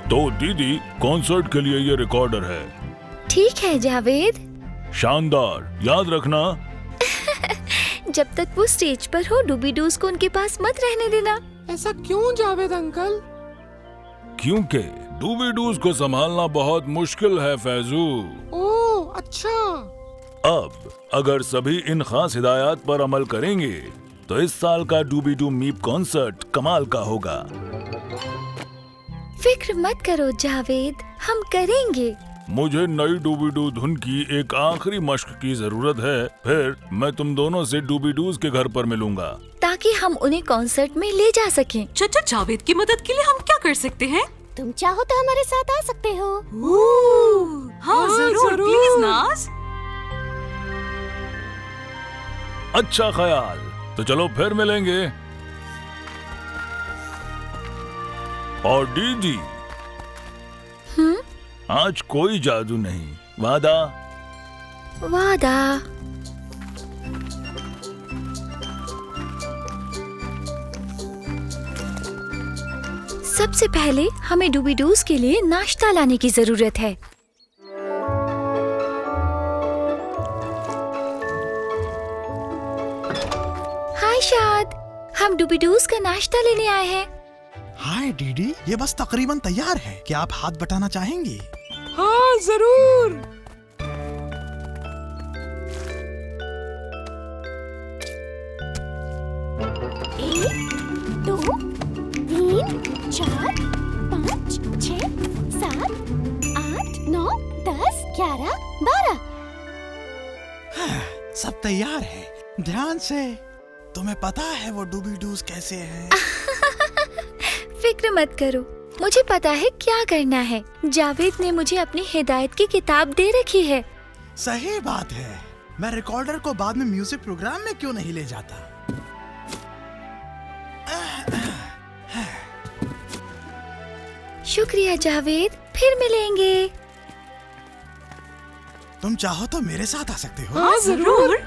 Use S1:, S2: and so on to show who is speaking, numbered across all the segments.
S1: तो दीदी, कॉन्सर्ट के लिए ये रिकॉर्डर है।
S2: ठीक है जावेद।
S1: शानदार, याद रखना।
S2: जब तक वो स्टेज पर हो डूबीडूज को उनके पास मत रहने देना।
S3: ऐसा क्यों जावेद अंकल?
S1: क्योंकि डूबीडूज को संभालना बहुत मुश्किल है फैजू।
S3: ओह अच्छा।
S1: अब अगर सभी इन खास हिदायत पर अमल करेंगे तो इस साल का डूबीडू मीप कॉन्सर्ट कमाल का होगा।
S2: फिक्र मत करो जावेद, हम करेंगे।
S1: मुझे नई डूबीडू धुन की एक आखिरी मश्क की जरूरत है, फिर मैं तुम दोनों से डूबीडूज के घर पर मिलूंगा
S2: ताकि हम उन्हें कॉन्सर्ट में ले जा सकें।
S4: चाचा जावेद की मदद के लिए हम क्या कर सकते हैं?
S5: तुम चाहो तो हमारे साथ आ सकते हो।
S4: हाँ जरूर, प्लीज नाज।
S1: अच्छा ख्याल, तो चलो फिर मिलेंगे। और दीदी, आज कोई जादू नहीं, वादा?
S2: वादा। सबसे पहले हमें डूबीडूज के लिए नाश्ता लाने की जरूरत है। हाय शाद, हम डूबीडूज का नाश्ता लेने आए हैं।
S6: हाय डीडी, ये बस तकरीबन तैयार है। क्या आप हाथ बटाना चाहेंगी?
S3: हाँ जरूर।
S5: एक, दो, तीन, चार, 5, 6, 7, 8, 9, 10, 11, 12।
S6: सब तैयार है। ध्यान से। तुम्हें पता है वो डूबीडूज कैसे हैं?
S2: फिक्र मत करो, मुझे पता है क्या करना है। जावेद ने मुझे अपनी हिदायत की किताब दे रखी है।
S6: सही बात है। मैं रिकॉर्डर को बाद में म्यूजिक प्रोग्राम में क्यों नहीं ले जाता?
S2: शुक्रिया जावेद, फिर मिलेंगे।
S6: तुम चाहो तो मेरे साथ आ सकते हो।
S4: हाँ जरूर।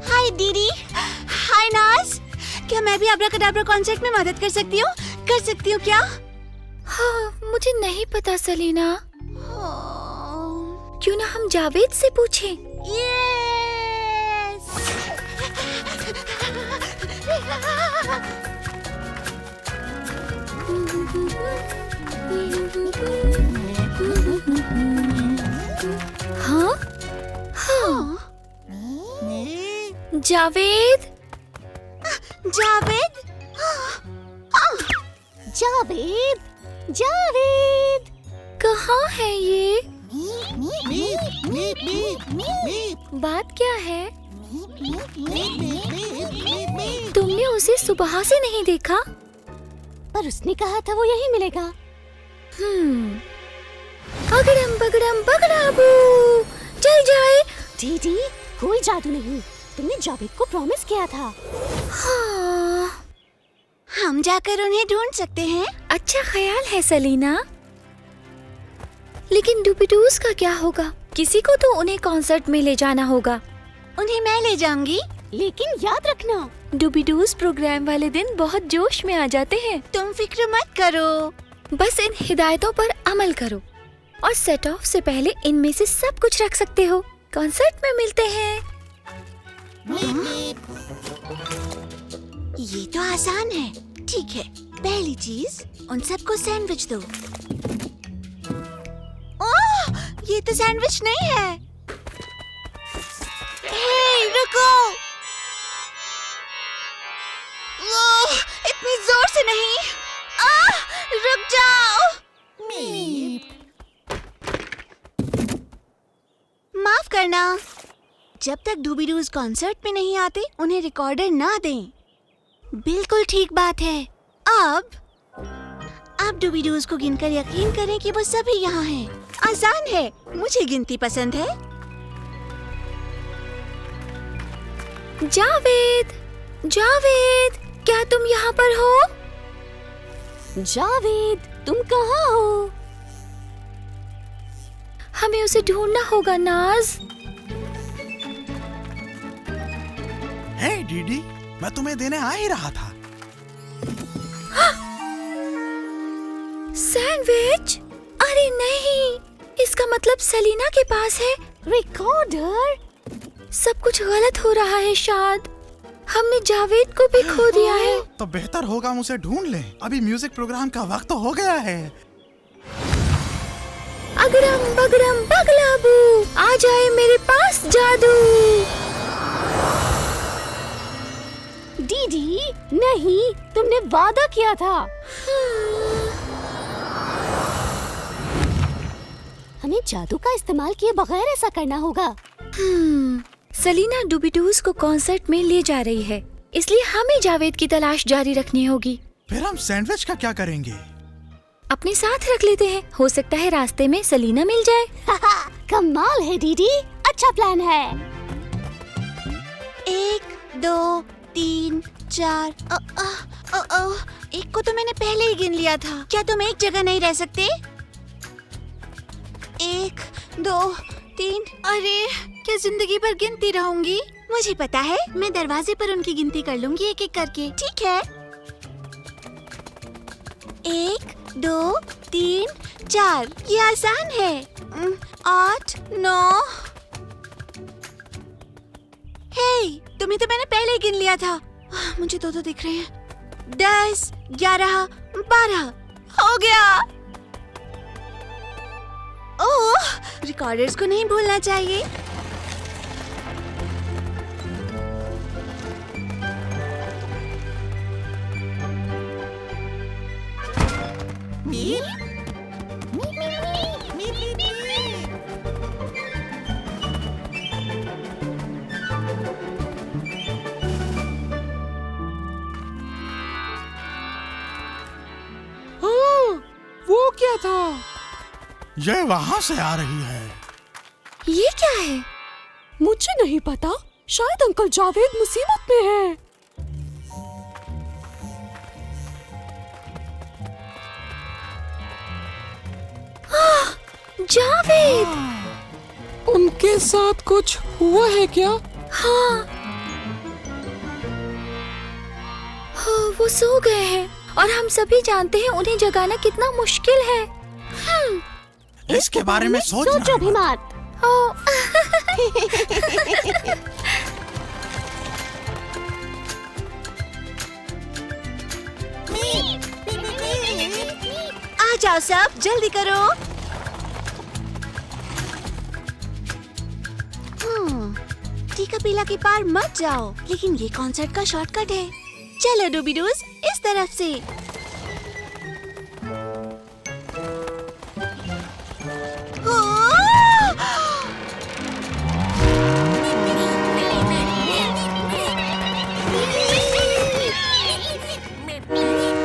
S5: हाय दीदी, हाय नाज। क्या मैं भी अब्राकडाब्रा कॉन्सर्ट में मदद कर सकती हूँ? क्या?
S2: हाँ, मुझे नहीं पता सलीना। क्यों ना हम जावेद से पूछें?
S5: यस।
S2: हाँ? हाँ। जावेद?
S5: जावेद? जावेद? जावेद?
S2: कहाँ है ये? बात क्या है? तुमने उसे सुबह से नहीं देखा?
S5: पर उसने कहा था वो यहीं मिलेगा।
S2: अगड़म बगड़म बगड़ाबू, चल जाए।
S5: दीदी, कोई जादू नहीं। तुमने जावेद को प्रॉमिस किया था।
S2: हाँ।
S5: हम जाकर उन्हें ढूंढ सकते हैं।
S2: अच्छा ख्याल है सलीना, लेकिन डूबीडूज का क्या होगा? किसी को तो उन्हें कॉन्सर्ट में ले जाना होगा।
S5: उन्हें मैं ले जाऊंगी, लेकिन याद रखना
S2: डूबीडूज प्रोग्राम वाले दिन बहुत जोश में आ जाते हैं।
S5: तुम फिक्र मत करो,
S2: बस इन हिदायतों पर अमल करो और सेट ऑफ से पहले इनमें से सब कुछ रख सकते हो। कॉन्सर्ट में मिलते हैं।
S5: ये तो आसान है। ठीक है, पहली चीज उन सबको सैंडविच दो। ओह, ये तो सैंडविच नहीं है। हे, रुको। ओह, इतनी जोर से नहीं। रुक जाओ। माफ करना। जब तक डूबीडूज कॉन्सर्ट में नहीं आते, उन्हें रिकॉर्डर ना दें। बिल्कुल ठीक बात है। अब डूबीडूज को गिनकर यकीन करें कि वो सभी यहाँ हैं। आसान है, मुझे गिनती पसंद है।
S2: जावेद, जावेद, क्या तुम यहाँ पर हो?
S5: जावेद, तुम कहाँ हो?
S2: हमें उसे ढूंढना होगा नाज।
S6: हाय डीडी, मैं तुम्हें देने आ ही रहा था।
S2: सैंडविच? अरे नहीं, इसका मतलब सेलिना के पास है रिकॉर्डर। सब कुछ गलत हो रहा है शायद। हमने जावेद को भी खो दिया है।
S6: तो बेहतर होगा हम उसे ढूंढ लें। अभी म्यूजिक प्रोग्राम का वक्त तो हो गया है।
S2: अगरम बगरम बगलाबू, आ जाए मेरे पास जादू।
S7: दीदी नहीं, तुमने वादा किया था। हमें जादू का इस्तेमाल किए बगैर ऐसा करना होगा।
S2: सेलिना डूबीडूज को कॉन्सर्ट में ले जा रही है, इसलिए हमें जावेद की तलाश जारी रखनी होगी।
S6: फिर हम सैंडविच का क्या करेंगे?
S2: अपने साथ रख लेते हैं, हो सकता है रास्ते में सेलिना मिल जाए।
S7: कमाल है दीदी, अच्छा प्लान है।
S5: 1 2 3 4। एक को तो मैंने पहले ही गिन लिया था। क्या तुम एक जगह नहीं रह सकते? 1 2 3। अरे क्या जिंदगी भर गिनती रहूंगी? मुझे पता है, मैं दरवाजे पर उनकी गिनती कर लूंगी एक एक करके। ठीक है। 1 2 3 4। ये आसान है। 8 9। हे, तुम्हें तो मैंने पहले ही गिन लिया था। मुझे दो दिख रहे हैं। 10 11 12 हो गया। ओह, रिकॉर्डर्स को नहीं भूलना चाहिए।
S3: हाँ, वो क्या था?
S6: ये वहाँ से आ रही है।
S2: ये क्या है?
S7: मुझे नहीं पता, शायद अंकल जावेद मुसीबत में है।
S2: जावेद!
S3: उनके साथ कुछ हुआ है क्या?
S2: हाँ, वो सो गए हैं और हम सभी जानते हैं उन्हें जगाना कितना मुश्किल है।
S6: इसके बारे में
S7: सोचो भी मत।
S5: आ जाओ सब, जल्दी करो। टीका पीला के पार मत जाओ, लेकिन ये कॉन्सर्ट का शॉर्टकट है। चलो डूबीडूज, इस तरफ से।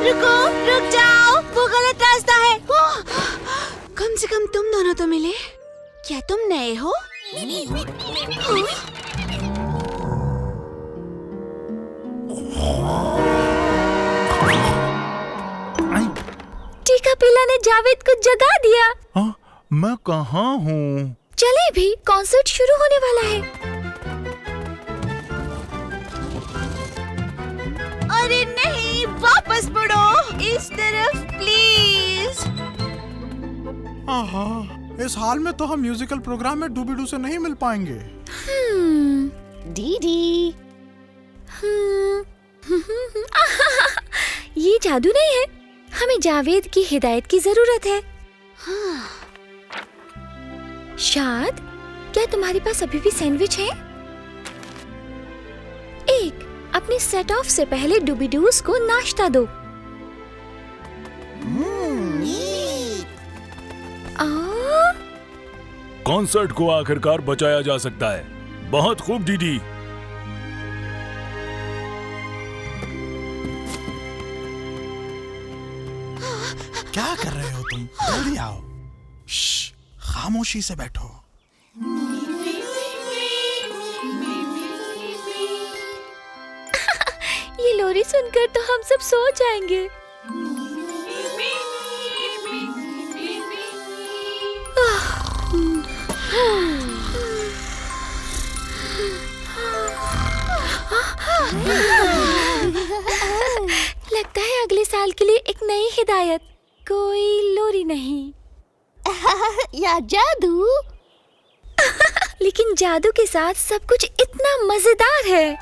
S5: रुको, रुक जाओ, वो गलत रास्ता है। कम से कम तुम दोनों तो मिले। क्या तुम नए हो?
S2: टीका पीला ने जावेद को जगा दिया।
S1: हाँ, मैं कहाँ हूँ?
S2: चले भी, कॉन्सर्ट शुरू होने वाला है।
S5: अरे नहीं, वापस मुड़ो, इस तरफ प्लीज।
S6: इस हाल में तो हम म्यूजिकल प्रोग्राम में डूबीडू से नहीं मिल पाएंगे।
S7: दीदी
S2: ये जादू नहीं है, हमें जावेद की हिदायत की जरूरत है। शाद, क्या तुम्हारे पास अभी भी सैंडविच है? एक, अपने सेट ऑफ से पहले डूबीडूस को नाश्ता दो।
S1: कॉन्सर्ट को आखिरकार बचाया जा सकता है। बहुत खूब दीदी।
S6: क्या कर रहे हो तुम? जल्दी आओ। श्श, खामोशी से बैठो।
S2: ये लोरी सुनकर तो हम सब सो जाएंगे। नई हिदायत, कोई लोरी नहीं।
S5: या जादू।
S2: लेकिन जादू के साथ सब कुछ इतना मजेदार है।